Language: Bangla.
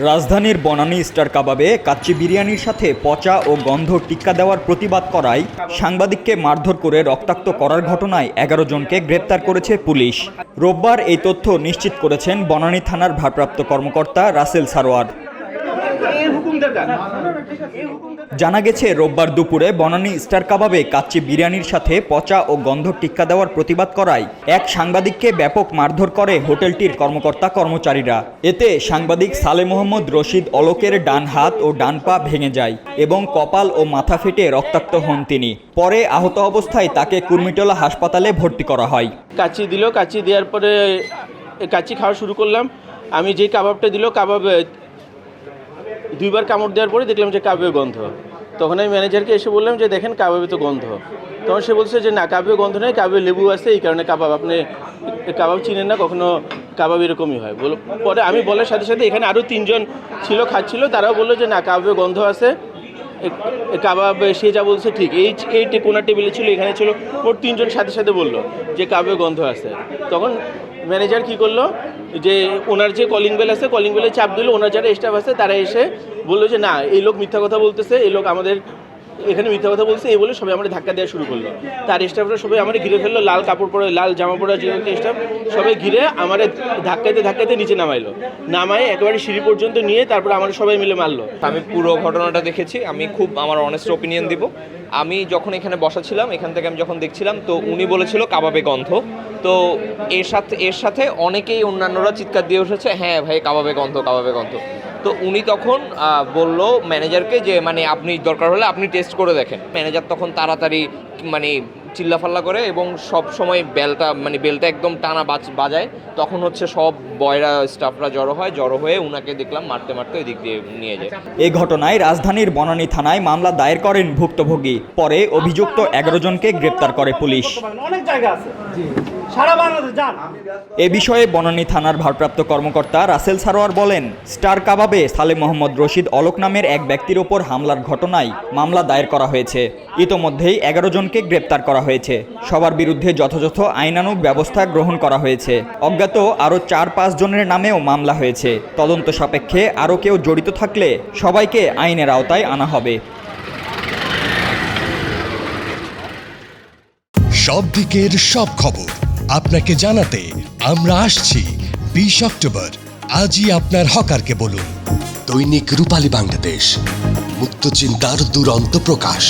রাজধানীর বনানী স্টার কাবাবে কাচ্চি বিরিয়ানির সাথে পচা ও গন্ধ টিক্কা দেওয়ার প্রতিবাদ করায় সাংবাদিককে মারধর করে রক্তাক্ত করার ঘটনায় ১১ জনকে গ্রেপ্তার করেছে পুলিশ। রোববার এই তথ্য নিশ্চিত করেছেন বনানী থানার ভারপ্রাপ্ত কর্মকর্তা রাসেল সারোয়ার। জানা গেছে, রোববার দুপুরে বনানী স্টার কাবাবে কাচ্চি বিরিয়ানির সাথে পচা ও গন্ধ টিক্কা দেওয়ার প্রতিবাদ করায় এক সাংবাদিককে ব্যাপক মারধর করে হোটেলটির কর্মকর্তা কর্মচারীরা। এতে সাংবাদিক সালে মোহাম্মদ রশিদ অলোকের ডান হাত ও ডান পা ভেঙে যায় এবং কপাল ও মাথা ফেটে রক্তাক্ত হন তিনি। পরে আহত অবস্থায় তাকে কুর্মিটোলা হাসপাতালে ভর্তি করা হয়। কাচ্চি দিল, কাচ্চি দেওয়ার পরে কাচ্চি খাওয়া শুরু করলাম। আমি যে কাবাবটা দিল, কাবাব দুইবার কামড় দেওয়ার পরে দেখলাম যে কাবাবে গন্ধ। তখন আমি ম্যানেজারকে এসে বললাম যে দেখেন কাবাবে তো গন্ধ। তখন সে বলছে যে না, কাবাবে গন্ধ নেই, কাবাবে লেবু আছে, এই কারণে কাবাব, আপনি কাবাব চিনেন না, কখনো কাবাব এরকমই হয়। পরে আমি বলার সাথে সাথে এখানে আরও 3 জন ছিল, খাচ্ছিল, তারাও বললো যে না, কাবাবে গন্ধ আছে, কাবাব সে যা বলছে ঠিক। এই কোনা টেবিলে ছিল, এখানে ছিল, ওর 3 জন সাথে সাথে বললো যে কাবাবে গন্ধ আছে। তখন ম্যানেজার কী করলো, যে ওনার যে কলিং বেল আছে, কলিং বেলে চাপ দিল। ওনার যারা স্টাফ আছে তারা এসে বললো যে না, এই লোক মিথ্যা কথা বলতেছে, এই লোক আমাদের এখানে মিথ্যা কথা বলছে, এই বলে সবাই আমরা ধাক্কা দেওয়া শুরু করলো। তার স্টাফরা সবাই আমার ঘিরে ফেললো, লাল কাপড় পরে, লাল জামা পরা যে স্টাফ, সবাই ঘিরে আমার ধাক্কাতে নিচে নামাইলো। নামায় একেবারে সিঁড়ি পর্যন্ত নিয়ে তারপর আমার সবাই মিলে মারলো। আমি পুরো ঘটনাটা দেখেছি। আমি খুব আমার অনেস্ট ওপিনিয়ন দিব। আমি যখন এখানে বসা ছিলাম, এখান থেকে আমি যখন দেখছিলাম, তো উনি বলেছিল কাবাবে গন্ধ। তো এর সাথে অনেকেই অন্যান্যরা চিৎকার দিয়ে উঠেছে, হ্যাঁ ভাই কাবাবে গন্ধ, কাবাবে গন্ধ। তো উনি তখন বলল ম্যানেজারকে যে মানে আপনি দরকার হলে আপনি টেস্ট করে দেখেন। ম্যানেজার তখন তাড়াতাড়ি মানে চিল্লাফাল্লা করে এবং সব সময় বেলটা একদম টানা বাজায়। তখন হচ্ছে সব বয়রা স্টাফরা জড়ো হয়ে উনাকে দেখলাম মারতে ওই দিক দিয়ে নিয়ে যায়। এই ঘটনায় রাজধানীর বনানী থানায় মামলা দায়ের করেন ভুক্তভোগী। পরে অভিযুক্ত ১১ জনকে গ্রেপ্তার করে পুলিশ। এ বিষয়ে বনানী থানার ভারপ্রাপ্ত কর্মকর্তা রাসেল সারোয়ার বলেন, স্টার কাবাবে সালে মোহাম্মদ রশিদ অলোক নামের এক ব্যক্তির ওপর হামলার ঘটনায় মামলা দায়ের করা হয়েছে। ইতোমধ্যেই ১১ জনকে গ্রেপ্তার করা হয়েছে। সবার বিরুদ্ধে যথাযথ আইনানুগ ব্যবস্থা গ্রহণ করা হয়েছে। অজ্ঞাত আরও ৪-৫ জনের নামেও মামলা হয়েছে। তদন্ত সাপেক্ষে আরও কেউ জড়িত থাকলে সবাইকে আইনের আওতায় আনা হবে। সব দিকের সব খবর আপনাকে জানাতে আমরা আসছি ২০ অক্টোবর। আজই আপনার হকারকে বলুন। দৈনিক রূপালী বাংলাদেশ, মুক্ত চিন্তার দুরন্ত প্রকাশ।